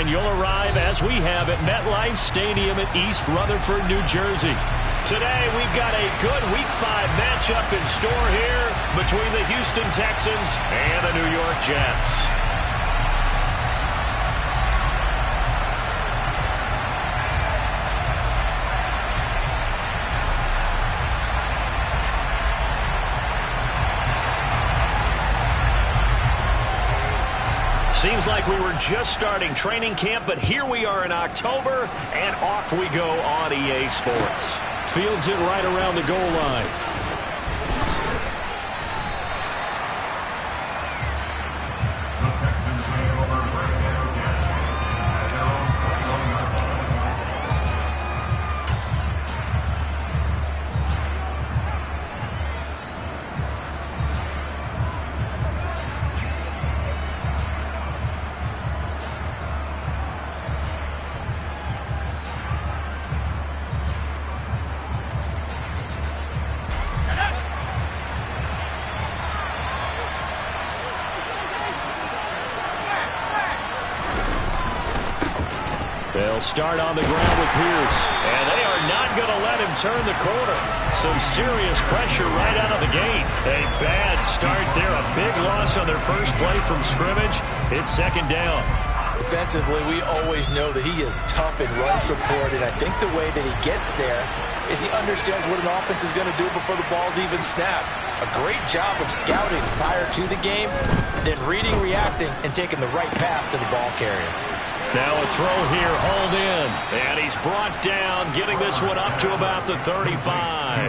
you'll arrive, as we have, at MetLife Stadium at East Rutherford, New Jersey. Today, we've got a good Week 5 matchup in store here between the Houston Texans and the New York Jets. Seems like we were just starting training camp, but here we are in October, and off we go on EA Sports. Fields it right around the goal line. They'll start on the ground with Pierce. And they are not going to let him turn the corner. Some serious pressure right out of the gate. A bad start there. A big loss on their first play from scrimmage. It's second down. Defensively, we always know that he is tough in run support. And I think the way that he gets there is he understands what an offense is going to do before the ball's even snapped. A great job of scouting prior to the game, then reading, reacting, and taking the right path to the ball carrier. Now a throw here, hauled in, and he's brought down, getting this one up to about the 35.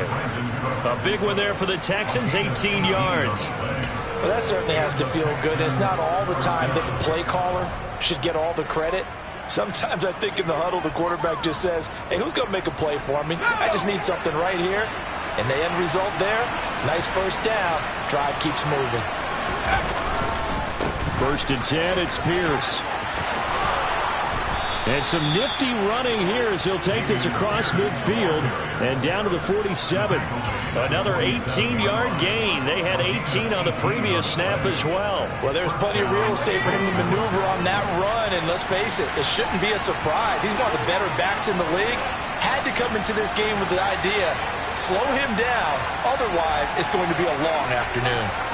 A big one there for the Texans, 18 yards. Well, that certainly has to feel good. It's not all the time that the play caller should get all the credit. Sometimes I think in the huddle, the quarterback just says, hey, who's going to make a play for me? I just need something right here. And the end result there, nice first down. Drive keeps moving. 1st and 10, it's Pierce. And some nifty running here as he'll take this across midfield and down to the 47. Another 18-yard gain. They had 18 on the previous snap as well. Well, there's plenty of real estate for him to maneuver on that run. And let's face it, it shouldn't be a surprise. He's one of the better backs in the league. Had to come into this game with the idea, slow him down. Otherwise, it's going to be a long afternoon.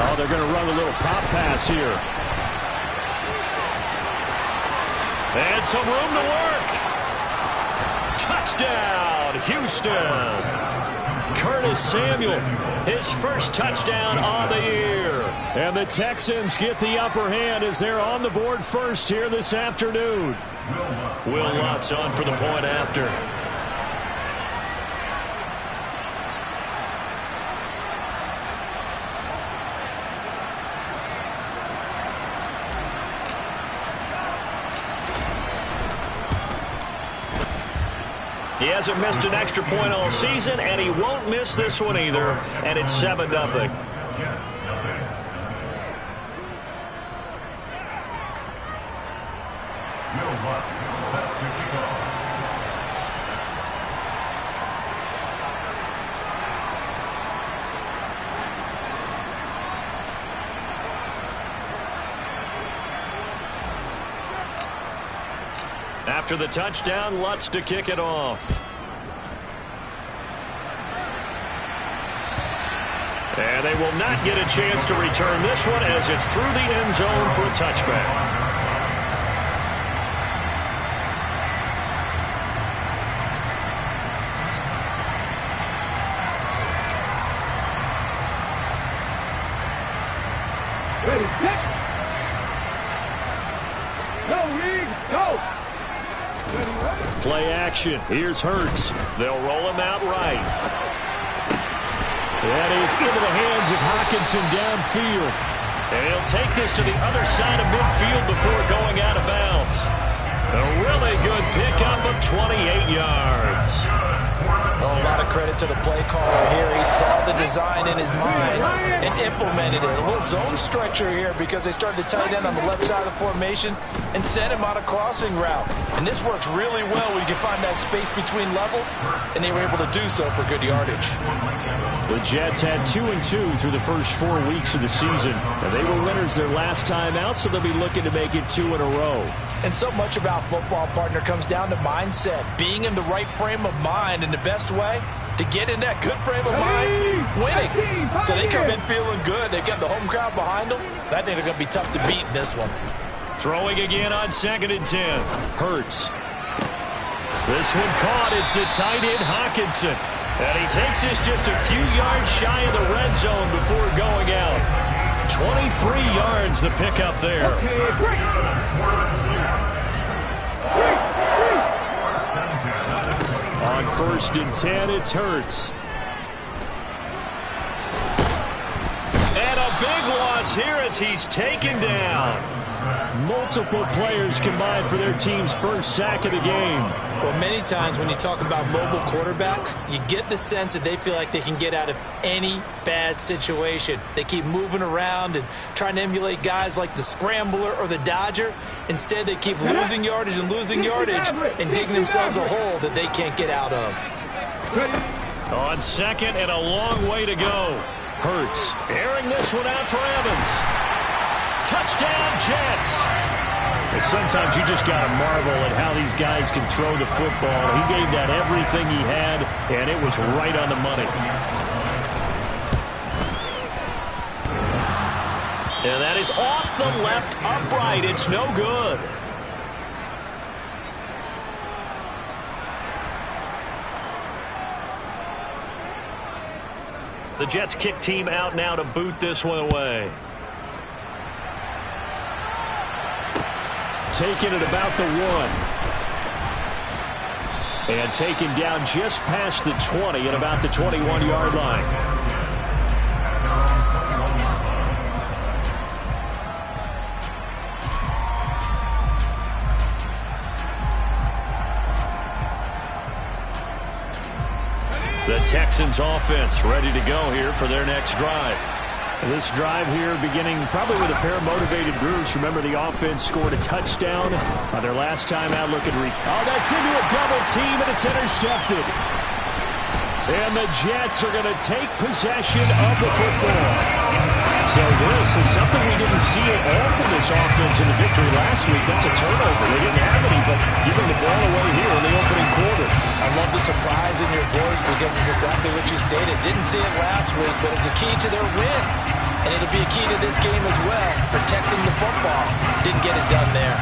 Oh, they're going to run a little pop pass here. And some room to work. Touchdown, Houston. Curtis Samuel, his first touchdown on the year. And the Texans get the upper hand as they're on the board first here this afternoon. Will Lutz on for the point after. He hasn't missed an extra point all season, and he won't miss this one either, and it's 7-0. After the touchdown, Lutz to kick it off. And they will not get a chance to return this one as it's through the end zone for a touchback. Ready, set. Go, Reed, go. Play action. Here's Hurts. They'll roll him out right. That is into the hands of Hockenson downfield. And he'll take this to the other side of midfield before going out of bounds. A really good pickup of 28 yards. Well, a lot of credit to the play caller here. He saw the design in his mind and implemented it. A little zone stretcher here because they started the tight end on the left side of the formation and sent him on a crossing route. And this works really well when you can find that space between levels, and they were able to do so for good yardage. The Jets had 2-2 through the first 4 weeks of the season, and they were winners their last time out, so they'll be looking to make it 2 in a row. And so much about football, partner, comes down to mindset, being in the right frame of mind, and the best way to get in that good frame of mind, winning. So they come in feeling good. They've got the home crowd behind them. I think they're going to be tough to beat in this one. Throwing again on 2nd and 10. Hurts. This one caught. It's the tight end, Hockenson. And he takes this just a few yards shy of the red zone before going out. 23 yards the pickup there. On 1st and 10, it's Hurts. And a big loss here as he's taken down. Multiple players combined for their team's first sack of the game. Well, many times when you talk about mobile quarterbacks, you get the sense that they feel like they can get out of any bad situation. They keep moving around and trying to emulate guys like the Scrambler or the Dodger. Instead, they keep losing yardage and digging themselves a hole that they can't get out of. On 2nd and a long way to go. Hurts airing this one out for Evans. Touchdown, Jets. And sometimes you just got to marvel at how these guys can throw the football. He gave that everything he had, and it was right on the money. And that is off the left upright. It's no good. The Jets kick team out now to boot this one away. Taken at about the 1. And taken down just past the 20 at about the 21-yard line. The Texans offense ready to go here for their next drive. This drive here beginning probably with a pair of motivated groups. Remember, the offense scored a touchdown on their last time out looking. Oh, that's into a double team, and it's intercepted. And the Jets are going to take possession of the football. So this is something we didn't see at all from this offense in the victory last week. That's a turnover. They didn't have any, but giving the ball away here in the opening quarter. I love the surprise in your voice because it's exactly what you stated. Didn't see it last week, but it's a key to their win. And it'll be a key to this game as well, protecting the football. Didn't get it done there.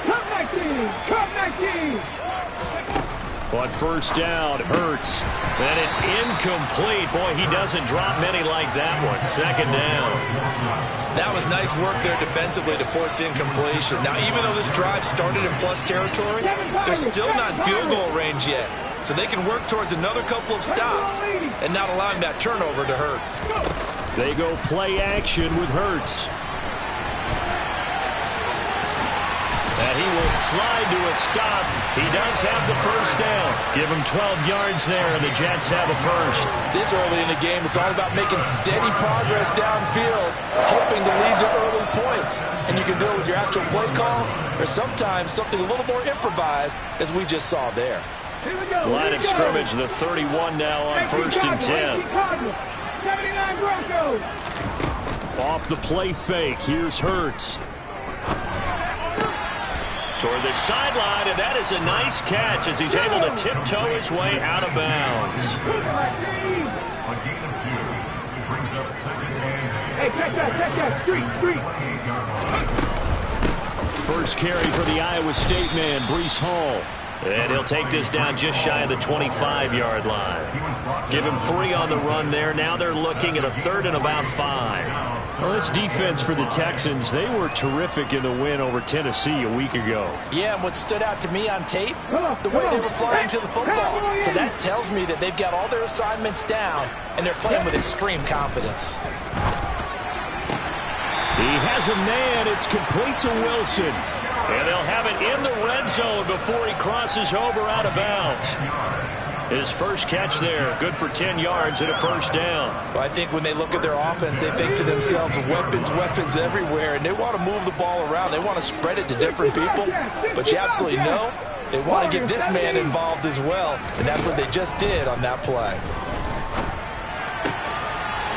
Come 19! On 1st down, Hurts. And it's incomplete. Boy, he doesn't drop many like that one. 2nd down. That was nice work there defensively to force incompletion. Now, even though this drive started in plus territory, they're still not in field goal range yet. So they can work towards another couple of stops and not allowing that turnover to hurt. They go play action with Hurts. And he will slide to a stop. He does have the 1st down. Give him 12 yards there, and the Jets have a 1st. This early in the game, it's all about making steady progress downfield, hoping to lead to early points. And you can do it with your actual play calls, or sometimes something a little more improvised, as we just saw there. Line of scrimmage, the 31 now on 1st and 10. 79 Broncos. Off the play fake, here's Hurts. Toward the sideline, and that is a nice catch as he's able to tiptoe his way out of bounds. Hey, check that, street. First carry for the Iowa State man, Breece Hall. And he'll take this down just shy of the 25-yard line. Give him 3 on the run there. Now they're looking at a 3rd and about 5. Well, this defense for the Texans, they were terrific in the win over Tennessee a week ago. Yeah, and what stood out to me on tape, the way they were flying to the football. So that tells me that they've got all their assignments down, and they're playing with extreme confidence. He has a man. It's complete to Wilson. And they'll have it in the red zone before he crosses over out of bounds. His first catch there, good for 10 yards and a first down. Well, I think when they look at their offense, they think to themselves, weapons, weapons everywhere, and they want to move the ball around. They want to spread it to different people, but you absolutely know they want to get this man involved as well, and that's what they just did on that play.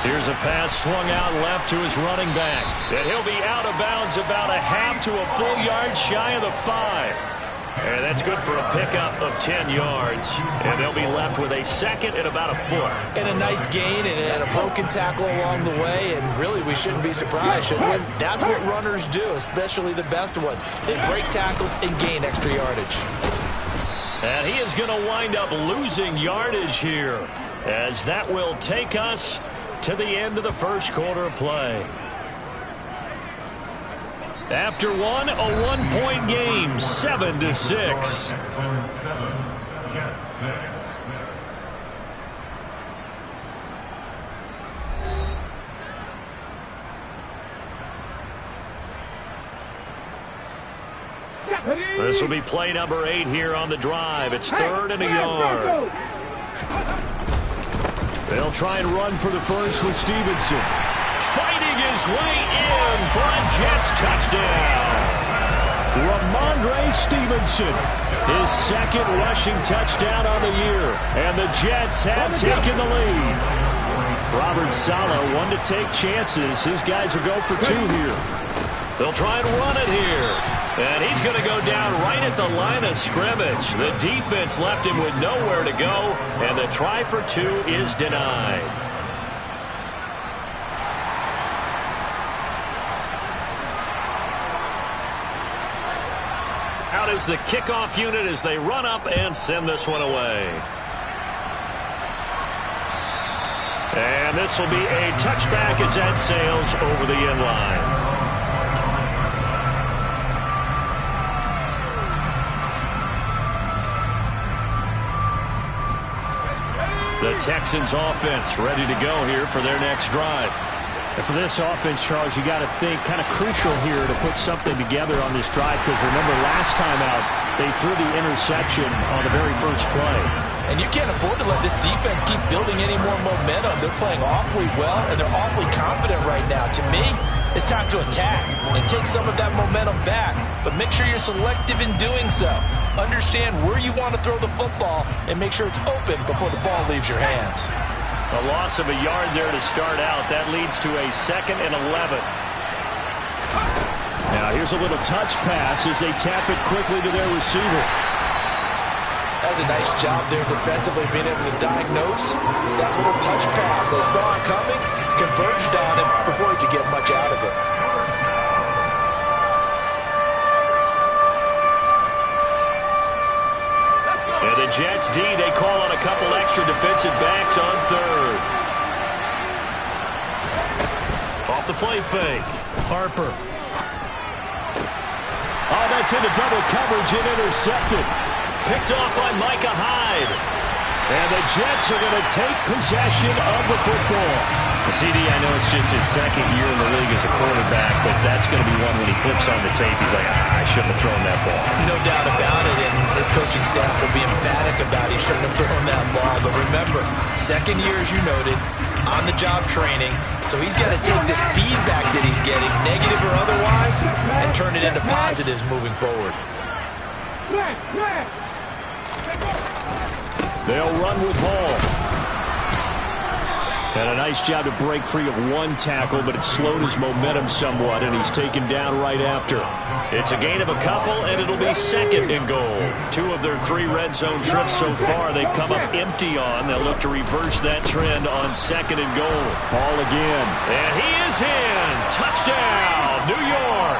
Here's a pass swung out left to his running back, and he'll be out of bounds about a half to a full yard shy of the 5. And that's good for a pickup of 10 yards. And they'll be left with a second and about a foot. And a nice gain and a broken tackle along the way. And really, we shouldn't be surprised, should we? That's what runners do, especially the best ones. They break tackles and gain extra yardage. And he is going to wind up losing yardage here, as that will take us to the end of the first quarter of play. After one, a 1-point game, 7-6. This will be play number 8 here on the drive. It's 3rd and a yard. They'll try and run for the first with Stevenson. Fighting his way in for a Jets touchdown. Ramondre Stevenson, his second rushing touchdown on the year. And the Jets have taken the lead. Robert Saleh wanted to take chances. His guys will go for 2 here. They'll try and run it here. And he's going to go down right at the line of scrimmage. The defense left him with nowhere to go. And the try for 2 is denied. Out is the kickoff unit as they run up and send this one away. And this will be a touchback as that sails over the end line. The Texans offense ready to go here for their next drive. And for this offense, Charles, you got to think kind of crucial here to put something together on this drive, because remember last time out they threw the interception on the very first play. And you can't afford to let this defense keep building any more momentum. They're playing awfully well, and they're awfully confident right now. To me, it's time to attack and take some of that momentum back, but make sure you're selective in doing so. Understand where you want to throw the football and make sure it's open before the ball leaves your hands. A loss of a yard there to start out. That leads to a 2nd and 11. Now here's a little touch pass as they tap it quickly to their receiver. That's a nice job there defensively, being able to diagnose that little touch pass. They saw it coming, converged on him before he could get much out of it. And the Jets D, they call on a couple extra defensive backs on 3rd. Off the play fake. Harper. Oh, that's into double coverage and intercepted. Picked off by Micah Hyde. And the Jets are going to take possession of the football. CD, I know it's just his 2nd year in the league as a quarterback, but that's going to be one when he flips on the tape. He's like, I shouldn't have thrown that ball. No doubt about it, and his coaching staff will be emphatic about he shouldn't have thrown that ball. But remember, 2nd year, as you noted, on-the-job training, so he's got to take this feedback that he's getting, negative or otherwise, and turn it into positives moving forward. They'll run with Hall. And a nice job to break free of 1 tackle, but it slowed his momentum somewhat, and he's taken down right after. It's a gain of a couple, and it'll be 2nd and goal. 2 of their 3 red zone trips so far they've come up empty on. They'll look to reverse that trend on 2nd and goal. Hall again. And he is in. Touchdown, New York.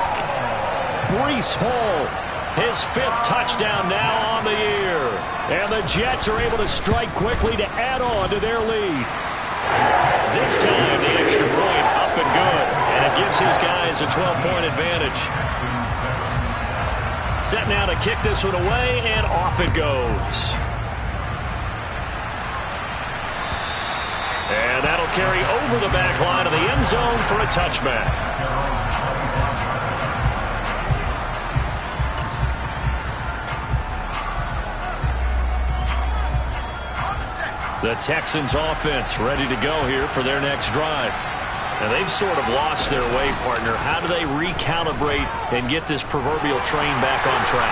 Breece Hall. His 5th touchdown now on the year. And the Jets are able to strike quickly to add on to their lead. This time, the extra point up and good. And it gives his guys a 12-point advantage. Set now to kick this one away, and off it goes. And that'll carry over the back line of the end zone for a touchback. The Texans offense ready to go here for their next drive. And they've sort of lost their way, partner. How do they recalibrate and get this proverbial train back on track?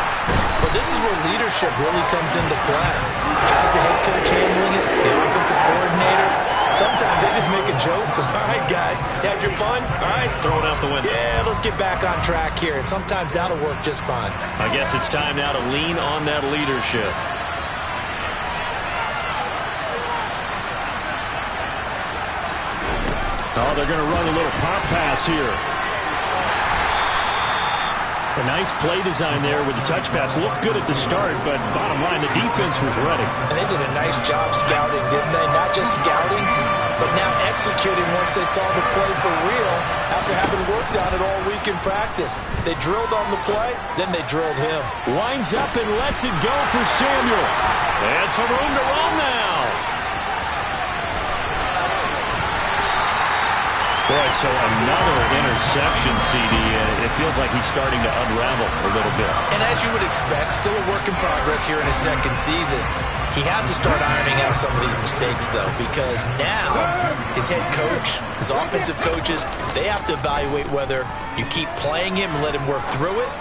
Well, this is where leadership really comes into play. How's the head coach handling it? The offensive coordinator? Sometimes they just make a joke. All right, guys, you had your fun? All right. Throw it out the window. Yeah, let's get back on track here. And sometimes that'll work just fine. I guess it's time now to lean on that leadership. Oh, they're going to run a little pop pass here. A nice play design there with the touch pass. Looked good at the start, but bottom line, the defense was ready. And they did a nice job scouting, didn't they? Not just scouting, but now executing once they saw the play for real after having worked on it all week in practice. They drilled on the play, then they drilled him. Winds up and lets it go for Samuel. And some room to roam now. Boy, so another interception, CD. It feels like he's starting to unravel a little bit. And as you would expect, still a work in progress here in his second season. He has to start ironing out some of these mistakes, though, because now his head coach, his offensive coaches, they have to evaluate whether you keep playing him and let him work through it,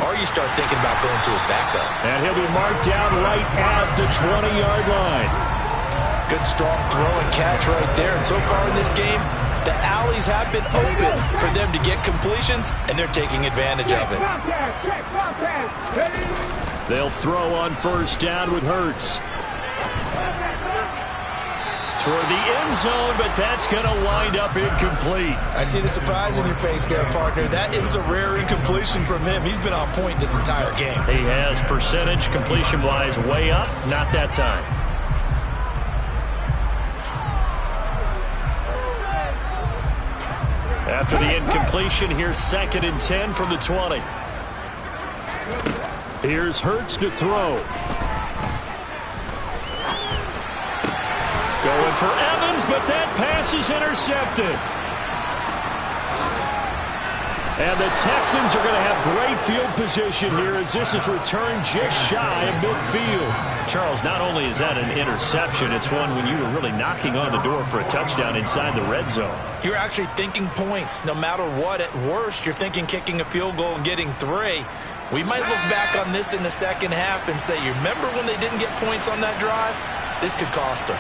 or you start thinking about going to his backup. And he'll be marked down right at the 20-yard line. Good, strong throw and catch right there. And so far in this game, the alleys have been open for them to get completions, and they're taking advantage of it. They'll throw on first down with Hurts. Toward the end zone, but that's going to wind up incomplete. I see the surprise in your face there, partner. That is a rare incompletion from him. He's been on point this entire game. He has percentage completion-wise way up. Not that time. After the incompletion, here's 2nd and 10 from the 20. Here's Hurts to throw. Going for Evans, but that pass is intercepted. And the Texans are going to have great field position here as this is returned just shy of midfield. Charles, not only is that an interception, it's one when you were really knocking on the door for a touchdown inside the red zone. You're actually thinking points. No matter what, at worst, you're thinking kicking a field goal and getting 3. We might look back on this in the second half and say, you remember when they didn't get points on that drive? This could cost them.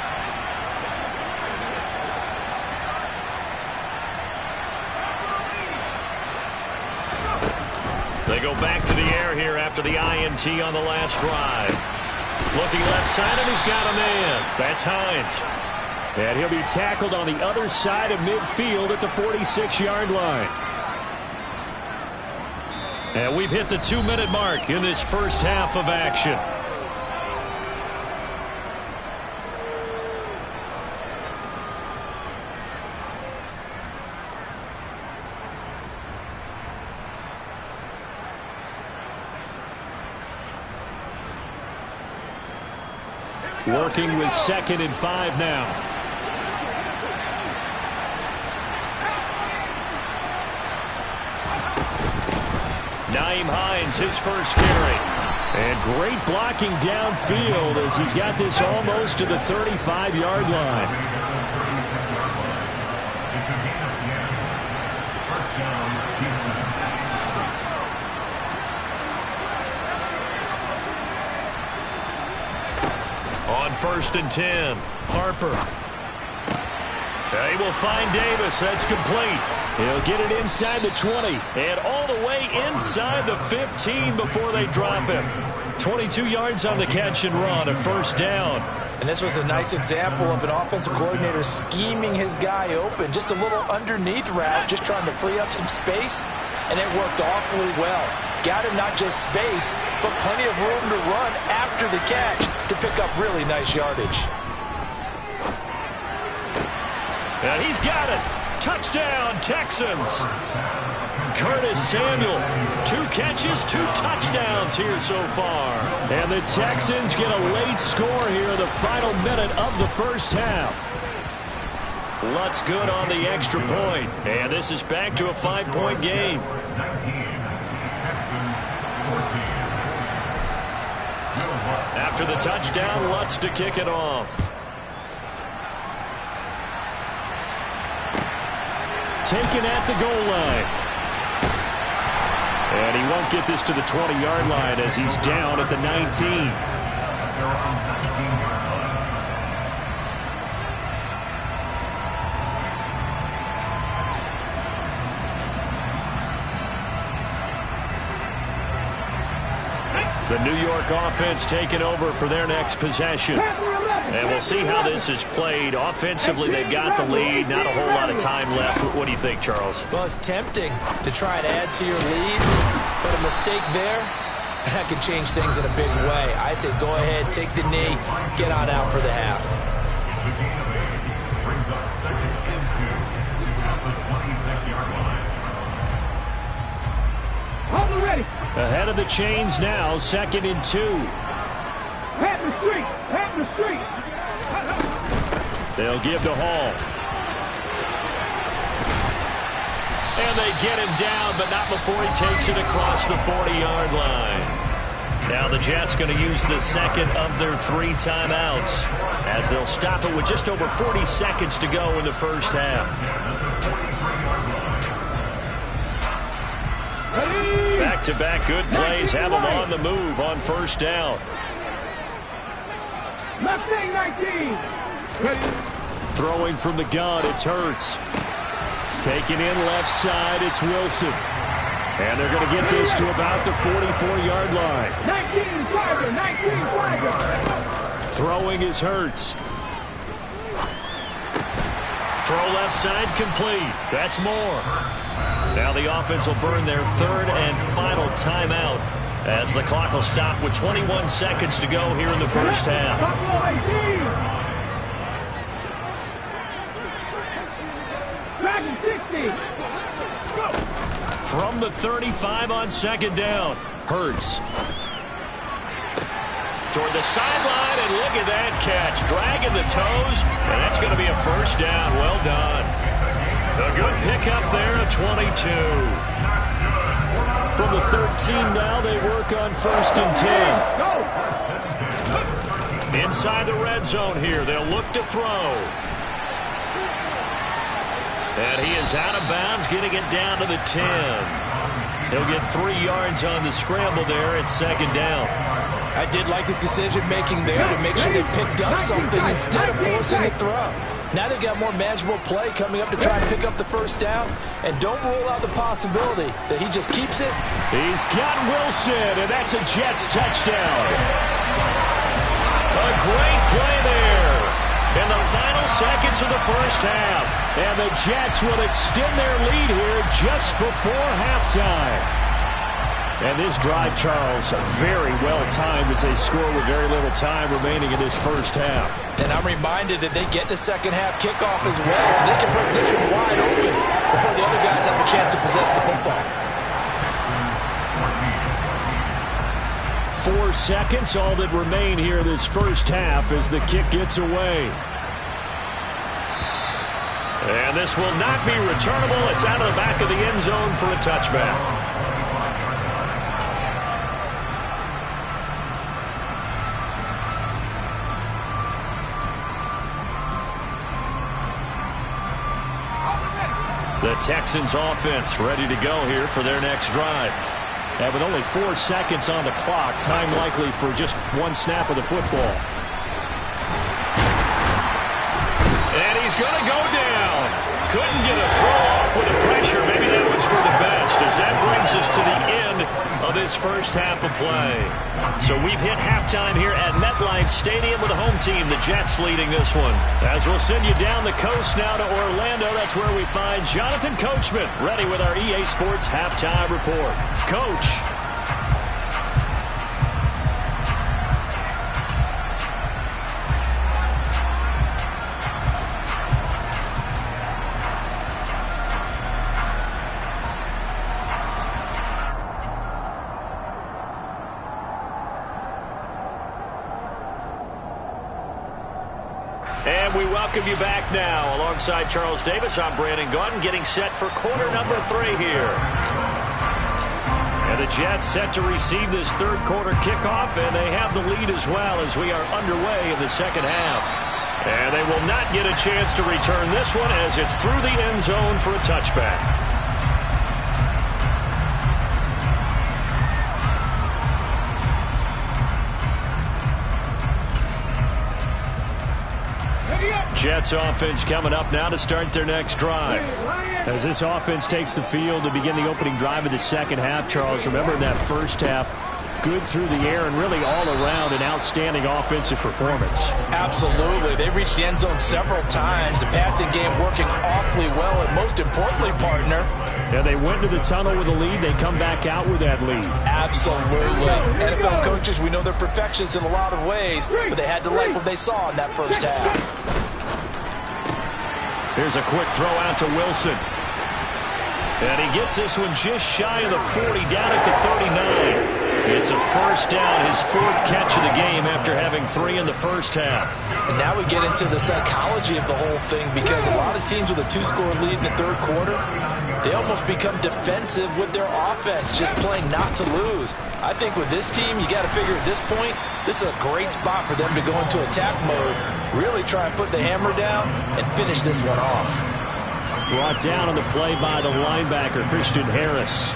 They go back to the air here after the INT on the last drive. Looking left side, and he's got a man. That's Hines. And he'll be tackled on the other side of midfield at the 46-yard line. And we've hit the 2-minute mark in this first half of action. Working with 2nd and 5 now. Nyheim Hines, his first carry. And great blocking downfield as he's got this almost to the 35-yard line. On 1st and 10, Harper. They will find Davis. That's complete. He'll get it inside the 20. And all the way inside the 15 before they drop him. 22 yards on the catch and run, a first down. And this was a nice example of an offensive coordinator scheming his guy open. Just a little underneath route, just trying to free up some space. And it worked awfully well. Got him not just space, but plenty of room to run after the catch to pick up really nice yardage. And he's got it. Touchdown, Texans. Curtis Samuel, 2 catches, 2 touchdowns here so far. And the Texans get a late score here, the final minute of the first half. Lutz good on the extra point. And this is back to a 5-point game. After the touchdown, Lutz to kick it off. taken at the goal line. And he won't get this to the 20-yard line as he's down at the 19. The New York offense taking over for their next possession. And we'll see how this is played. Offensively, they've got the lead. Not a whole lot of time left. What do you think, Charles? Well, it's tempting to try and add to your lead, but a mistake there, that could change things in a big way. I say go ahead, take the knee, get on out for the half. Ahead of the chains now, 2nd and 2. Pat the street, pat the street. They'll give to Hall. And they get him down, but not before he takes it across the 40-yard line. Now the Jets going to use the second of their 3 timeouts as they'll stop it with just over 40 seconds to go in the first half. Back-to-back good plays have them on the move on first down. Left thing, 19. Throwing from the gun, it's Hurts. Taking in left side, it's Wilson. And they're going to get this to about the 44-yard line. 19 flagger, 19 flagger. Throwing is Hurts. Throw left side complete. That's Moore. Now the offense will burn their 3rd and final timeout as the clock will stop with 21 seconds to go here in the first half. From the 35 on 2nd down, Hurts. Toward the sideline, and look at that catch. Dragging the toes, and that's going to be a first down. Well done. A good pickup there at 22. From the 13 now, they work on 1st and 10. Inside the red zone here, they'll look to throw. And he is out of bounds, getting it down to the 10. He'll get 3 yards on the scramble there at 2nd down. I did like his decision-making there to make sure they picked up something instead of forcing a throw. Now they've got more manageable play coming up to try and pick up the first down. And don't rule out the possibility that he just keeps it. He's got Wilson, and that's a Jets touchdown. A great play there in the final seconds of the first half. And the Jets will extend their lead here just before halftime. And this drive, Charles, very well timed as they score with very little time remaining in this first half. And I'm reminded that they get the second half kickoff as well, so they can break this one wide open before the other guys have a chance to possess the football. 4 seconds, all that remain here this first half as the kick gets away. And this will not be returnable. It's out of the back of the end zone for a touchback. The Texans offense ready to go here for their next drive. And with only 4 seconds on the clock, time likely for just 1 snap of the football. And he's going to go down. Couldn't get a throw off with the pressure. Maybe that was for the best as that brings us to the end of this first half of play. So we've hit halftime here at MetLife Stadium with the home team, the Jets, leading this one. As we'll send you down the coast now to Orlando, that's where we find Jonathan Coachman, ready with our EA Sports Halftime Report. Coach. And we welcome you back now. Alongside Charles Davis, I'm Brandon Gaudin, getting set for quarter number 3 here. And the Jets set to receive this third quarter kickoff, and they have the lead as well as we are underway in the second half. And they will not get a chance to return this one as it's through the end zone for a touchback. Jets offense coming up now to start their next drive. As this offense takes the field to begin the opening drive of the second half, Charles, remember in that first half, good through the air and really all around an outstanding offensive performance. Absolutely. They reached the end zone several times. The passing game working awfully well, and most importantly, partner. Yeah, they went to the tunnel with a lead. They come back out with that lead. Absolutely. NFL coaches, we know they're perfectionists in a lot of ways, but they had to like what they saw in that first half. Here's a quick throw out to Wilson. And he gets this one just shy of the 40, down at the 39. It's a first down, his fourth catch of the game after having 3 in the first half. And now we get into the psychology of the whole thing, because a lot of teams with a 2-score lead in the third quarter, they almost become defensive with their offense, just playing not to lose. I think with this team, you got to figure at this point, this is a great spot for them to go into attack mode, really try and put the hammer down and finish this one off. Brought down on the play by the linebacker, Christian Harris.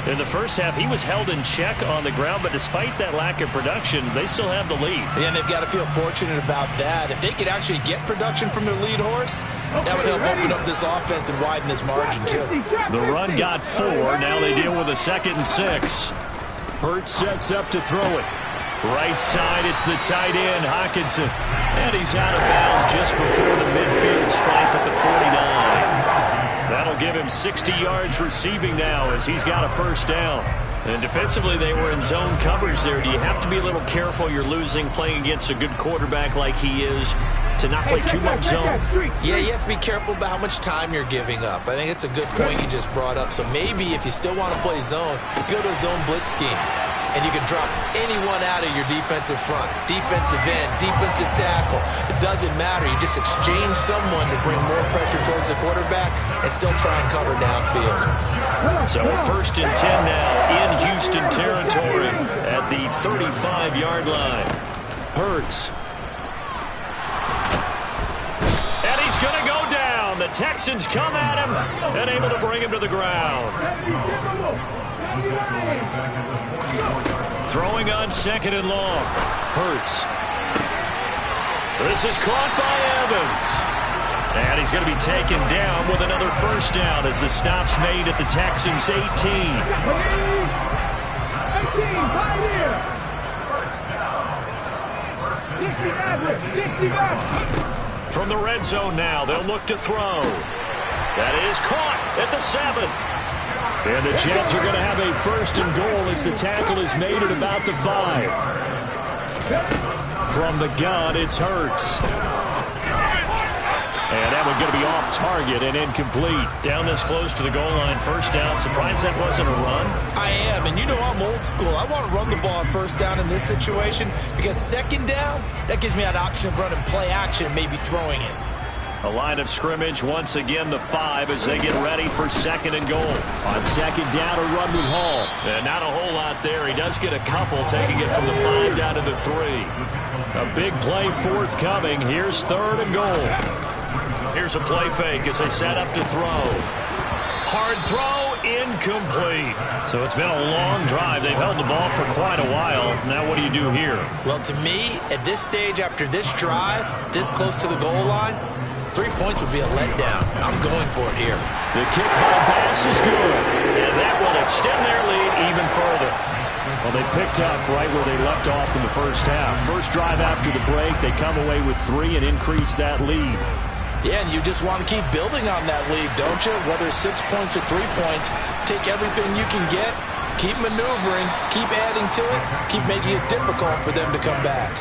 In the first half, he was held in check on the ground, but despite that lack of production, they still have the lead. Yeah, and they've got to feel fortunate about that. If they could actually get production from their lead horse, that would help open up this offense and widen this margin, too. The run got 4. Now they deal with a 2nd and 6. Hurts sets up to throw it. Right side, it's the tight end, Hockenson. And he's out of bounds just before the midfield stripe at the 49. That'll give him 60 yards receiving now as he's got a first down. And defensively, they were in zone coverage there. Do you have to be a little careful you're losing playing against a good quarterback like he is to not play too much zone? Yeah, you have to be careful about how much time you're giving up. I think it's a good point you just brought up. So maybe if you still want to play zone, you go to a zone blitz scheme. And you can drop anyone out of your defensive front, defensive end, defensive tackle. It doesn't matter. You just exchange someone to bring more pressure towards the quarterback and still try and cover downfield. So 1st and 10 now in Houston territory at the 35-yard line. Hurts. And he's going to go down. The Texans come at him and able to bring him to the ground. Throwing on 2nd and long. Hurts. This is caught by Evans. And he's going to be taken down with another first down as the stop's made at the Texans' 18. From the red zone now, they'll look to throw. That is caught at the 7. And the Jets are going to have a 1st and goal as the tackle is made at about the 5. From the gun, it's Hurts. And that one going to be off target and incomplete. Down this close to the goal line, first down. Surprised that wasn't a run? I am, and you know I'm old school. I want to run the ball on first down in this situation because 2nd down, that gives me an option of running play action and maybe throwing it. A line of scrimmage, once again the 5 as they get ready for 2nd and goal. On 2nd down, a run with Hall. And not a whole lot there. He does get a couple, taking it from the 5 down to the 3. A big play forthcoming. Here's 3rd and goal. Here's a play fake as they set up to throw. Hard throw, incomplete. So it's been a long drive. They've held the ball for quite a while. Now what do you do here? Well, to me, at this stage, after this drive, this close to the goal line, 3 points would be a letdown. I'm going for it here. The kick by Bass is good. And that will extend their lead even further. Well, they picked up right where they left off in the first half. First drive after the break, they come away with 3 and increase that lead. Yeah, and you just want to keep building on that lead, don't you? Whether it's 6 points or 3 points, take everything you can get, keep maneuvering, keep adding to it, keep making it difficult for them to come back.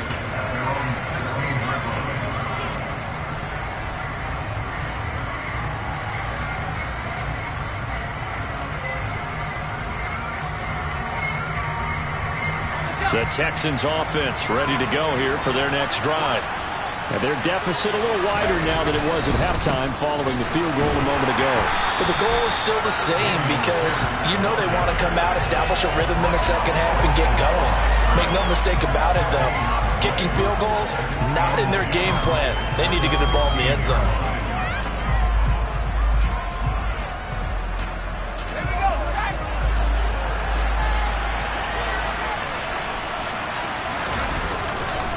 The Texans offense ready to go here for their next drive. And their deficit a little wider now than it was at halftime following the field goal a moment ago. But the goal is still the same because you know they want to come out, establish a rhythm in the second half, and get going. Make no mistake about it, though. kicking field goals, not in their game plan. They need to get the ball in the end zone.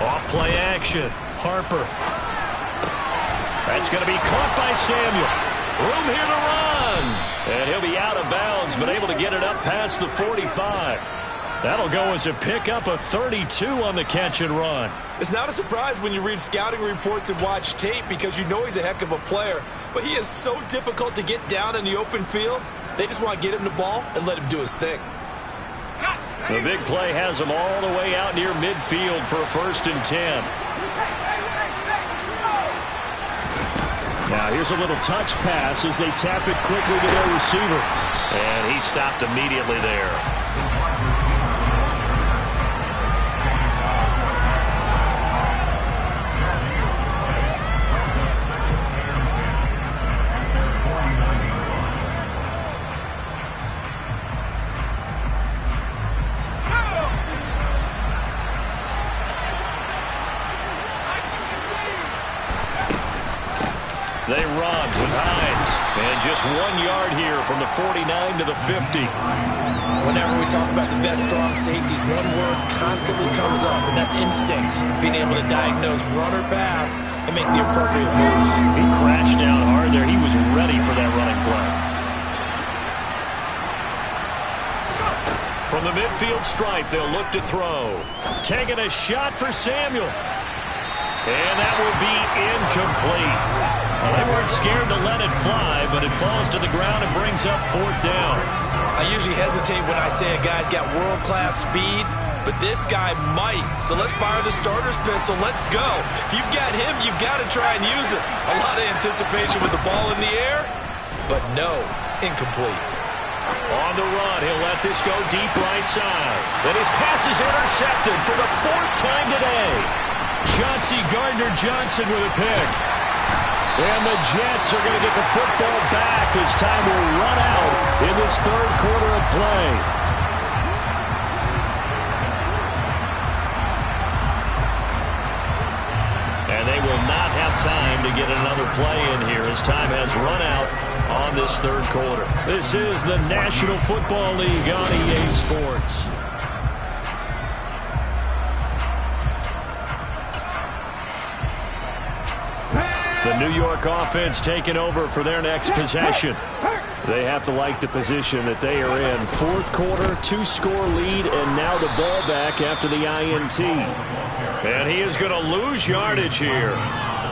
Off-play action. Harper. That's going to be caught by Samuel. Room here to run. And he'll be out of bounds, but able to get it up past the 45. That'll go as a pickup of 32 on the catch and run. It's not a surprise when you read scouting reports and watch tape because you know he's a heck of a player. But he is so difficult to get down in the open field. They just want to get him the ball and let him do his thing. The big play has him all the way out near midfield for a 1st and 10. Now here's a little touch pass as they tap it quickly to their receiver. And he stopped immediately there. They run with Hines. And just 1 yard here from the 49 to the 50. Whenever we talk about the best strong safeties, one word constantly comes up, and that's instincts. Being able to diagnose run or pass and make the appropriate moves. He crashed down hard there. He was ready for that running play. From the midfield stripe, they'll look to throw. Taking a shot for Samuel. And that will be incomplete. Well, they weren't scared to let it fly, but it falls to the ground and brings up 4th down. I usually hesitate when I say a guy's got world-class speed, but this guy might. So let's fire the starter's pistol. Let's go. If you've got him, you've got to try and use it. A lot of anticipation with the ball in the air, but no, incomplete. On the run, he'll let this go deep right side. And his pass is intercepted for the 4th time today. Chauncey Gardner-Johnson with a pick. And the Jets are going to get the football back as time will run out in this 3rd quarter of play. And they will not have time to get another play in here as time has run out on this 3rd quarter. This is the National Football League on EA Sports. The New York offense taking over for their next possession. They have to like the position that they are in. 4th quarter, 2-score lead, and now the ball back after the INT. And he is going to lose yardage here.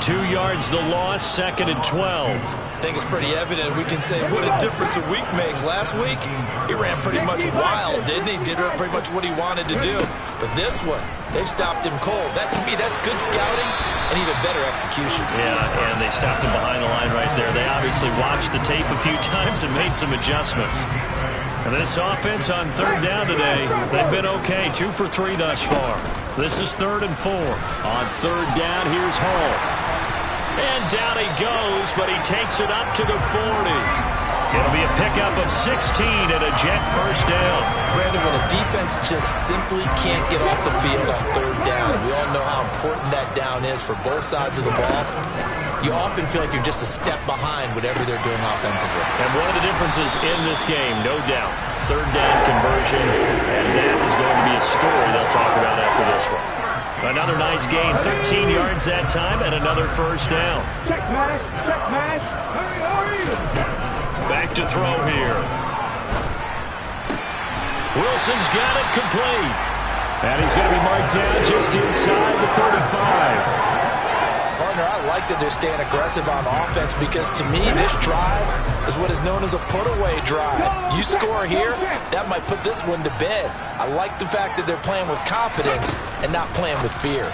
2 yards the loss, 2nd and 12. I think it's pretty evident. We can say what a difference a week makes. Last week, he ran pretty much wild, didn't he? Did pretty much what he wanted to do. But this one, they stopped him cold. That, to me, that's good scouting and even better execution. Yeah, and they stopped him behind the line right there. They obviously watched the tape a few times and made some adjustments. And this offense on 3rd down today, they've been okay. 2 for 3 thus far. This is 3rd and 4. On 3rd down, here's Hall. And down he goes, but he takes it up to the 40. It'll be a pickup of 16 and a Jet 1st down. Brandon, when a defense just simply can't get off the field on 3rd down, we all know how important that down is for both sides of the ball. You often feel like you're just a step behind whatever they're doing offensively. And one of the differences in this game, no doubt, 3rd down conversion, and that is going to be a story they'll talk about after this one. Another nice gain, 13 yards that time, and another 1st down. Check pass, hurry. Back to throw here. Wilson's got it complete. And he's going to be marked down just inside the 35. Partner, I like that they're staying aggressive on offense because, to me, this drive is what is known as a put-away drive. You score here, that might put this one to bed. I like the fact that they're playing with confidence and not playing with fear.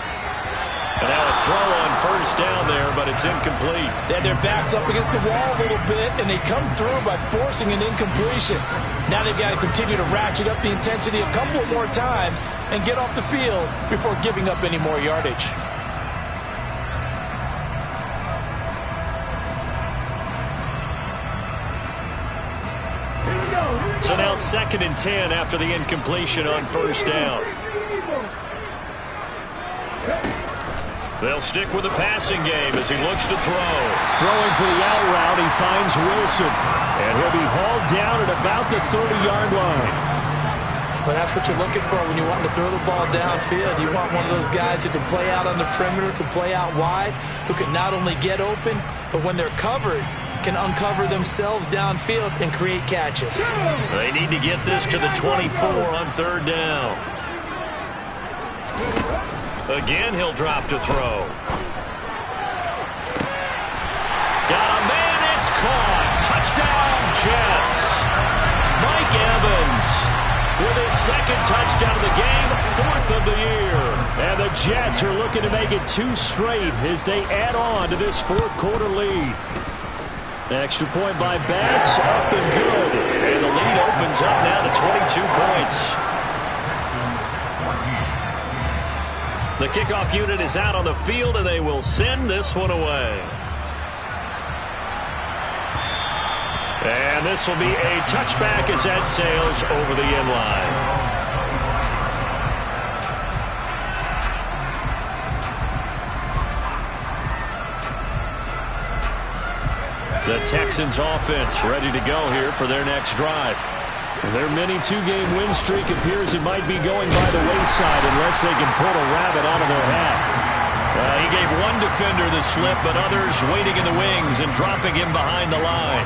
And now a throw on 1st down there, but it's incomplete. Then their back's up against the wall a little bit, and they come through by forcing an incompletion. Now they've got to continue to ratchet up the intensity a couple more times and get off the field before giving up any more yardage. So now 2nd and 10 after the incompletion on 1st down. They'll stick with the passing game as he looks to throw. Throwing for the out route, he finds Wilson. And he'll be hauled down at about the 30-yard line. Well, that's what you're looking for when you want to throw the ball downfield. You want one of those guys who can play out on the perimeter, can play out wide, who can not only get open, but when they're covered, can uncover themselves downfield and create catches. They need to get this to the 24 on third down. Again, he'll drop to throw. Got a man, it's caught. Touchdown, Jets. Mike Evans with his second touchdown of the game, 4th of the year. And the Jets are looking to make it 2 straight as they add on to this 4th quarter lead. Extra point by Bass, up and good. And the lead opens up now to 22 points. The kickoff unit is out on the field, and they will send this one away. And this will be a touchback as that sails over the end line. The Texans offense ready to go here for their next drive. Their mini 2-game win streak appears it might be going by the wayside unless they can pull a rabbit out of their hat. He gave one defender the slip, but others waiting in the wings and dropping him behind the line.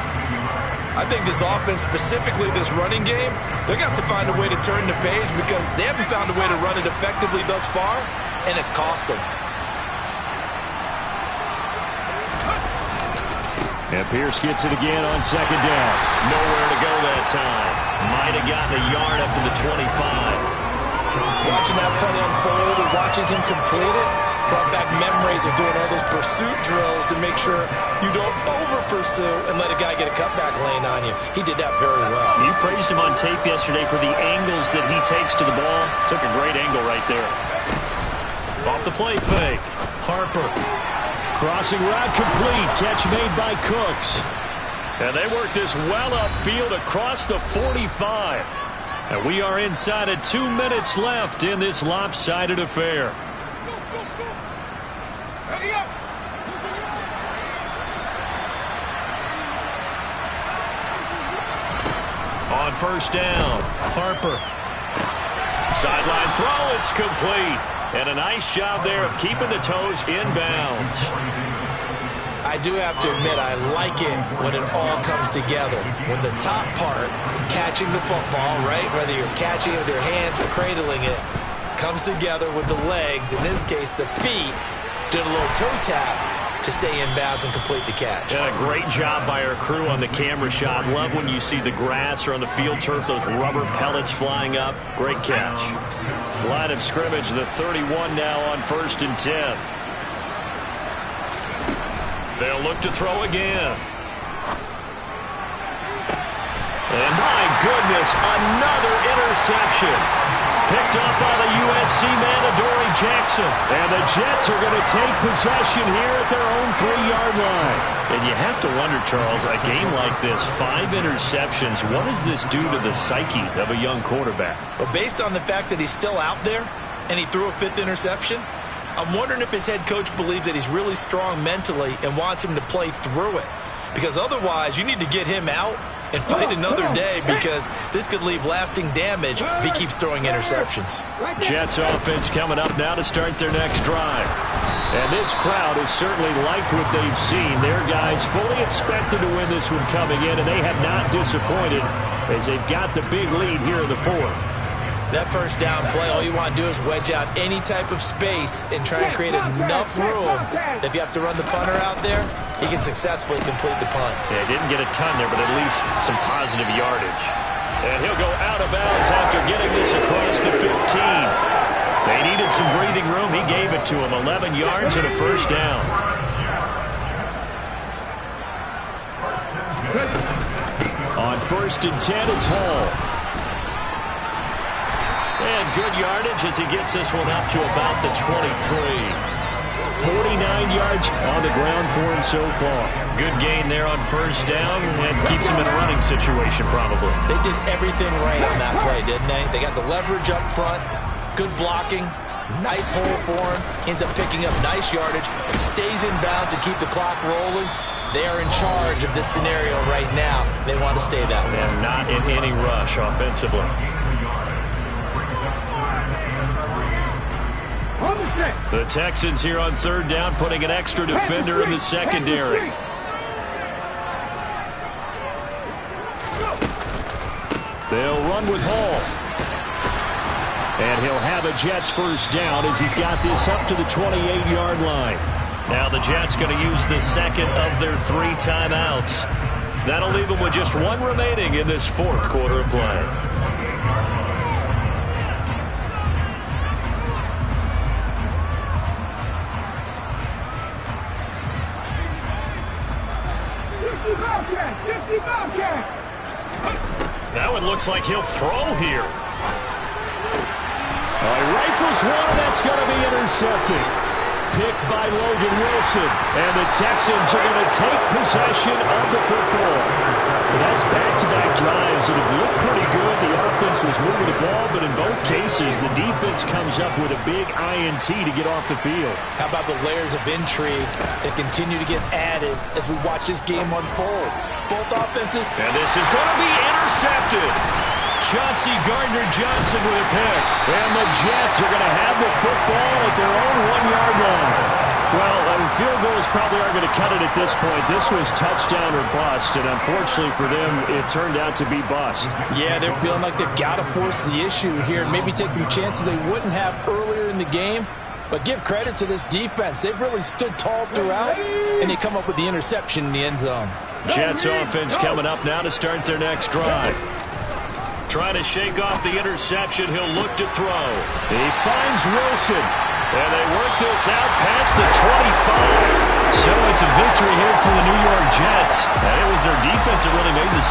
I think this offense, specifically this running game, they're going to have to find a way to turn the page because they haven't found a way to run it effectively thus far, and it's cost them. And Pierce gets it again on second down. Nowhere to go that time. Might have gotten a yard up to the 25. Watching that play unfold and watching him complete it brought back memories of doing all those pursuit drills to make sure you don't over-pursue and let a guy get a cutback lane on you. He did that very well. You praised him on tape yesterday for the angles that he takes to the ball. Took a great angle right there. Off the play fake. Harper. Crossing route complete. Catch made by Cooks. And they work this well upfield across the 45. And we are inside of 2 minutes left in this lopsided affair. On first down, Harper. Sideline throw, it's complete. And a nice job there of keeping the toes inbounds. I do have to admit, I like it when it all comes together. When the top part, catching the football, right, whether you're catching it with your hands or cradling it, comes together with the legs, in this case the feet, did a little toe tap to stay in bounds and complete the catch. Yeah, a great job by our crew on the camera shot. Love when you see the grass or on the field turf, those rubber pellets flying up. Great catch. Line of scrimmage, the 31 now on 1st and 10. They'll look to throw again. And my goodness, another interception. Picked up by the USC man, Adoree Jackson. And the Jets are going to take possession here at their own 3-yard line. And you have to wonder, Charles, a game like this, 5 interceptions, what does this do to the psyche of a young quarterback? Well, based on the fact that he's still out there and he threw a 5th interception, I'm wondering if his head coach believes that he's really strong mentally and wants him to play through it. Because otherwise, you need to get him out and fight another day, because this could leave lasting damage if he keeps throwing interceptions. Jets offense coming up now to start their next drive. And this crowd has certainly liked what they've seen. Their guys fully expected to win this one coming in, and they have not disappointed as they've got the big lead here in the 4th. That first down play, all you want to do is wedge out any type of space and try and create enough room. If you have to run the punter out there, he can successfully complete the punt. Yeah, didn't get a ton there, but at least some positive yardage. And he'll go out of bounds after getting this across the 15. They needed some breathing room. He gave it to him. 11 yards and a first down. On 1st and 10, it's Hall. And good yardage as he gets this one up to about the 23. 49 yards on the ground for him so far. Good gain there on first down and keeps him in a running situation probably. They did everything right on that play, didn't they? They got the leverage up front, good blocking, Nice hole for him. Ends up picking up nice yardage. Stays in bounds and keep the clock rolling. They are in charge of this scenario right now. They want to stay that way. And not in any rush offensively. The Texans here on third down, putting an extra defender in the secondary. They'll run with Hall. And he'll have a Jets first down as he's got this up to the 28-yard line. Now the Jets going to use the second of their 3 timeouts. That'll leave them with just 1 remaining in this fourth quarter of play. Now it looks like he'll throw here. He rifles one, and that's going to be intercepted. Picked by Logan Wilson. And the Texans are going to take possession of the football. That's back-to-back drives that have looked pretty good. The offense was moving the ball, but in both cases, the defense comes up with a big INT to get off the field. How about the layers of intrigue that continue to get added as we watch this game unfold? Both offenses. And this is going to be intercepted. Chauncey Gardner-Johnson with a pick. And the Jets are going to have the football at their own 1-yard line. Well, field goals probably aren't going to cut it at this point. This was touchdown or bust, and unfortunately for them, it turned out to be bust. Yeah, they're feeling like they've got to force the issue here and maybe take some chances they wouldn't have earlier in the game. But give credit to this defense. They've really stood tall throughout, and they come up with the interception in the end zone. Jets offense coming up now to start their next drive. Trying to shake off the interception. He'll look to throw. He finds Wilson. And they work this out past the 25. So it's a victory here for the New York Jets. And it was their defense that really made the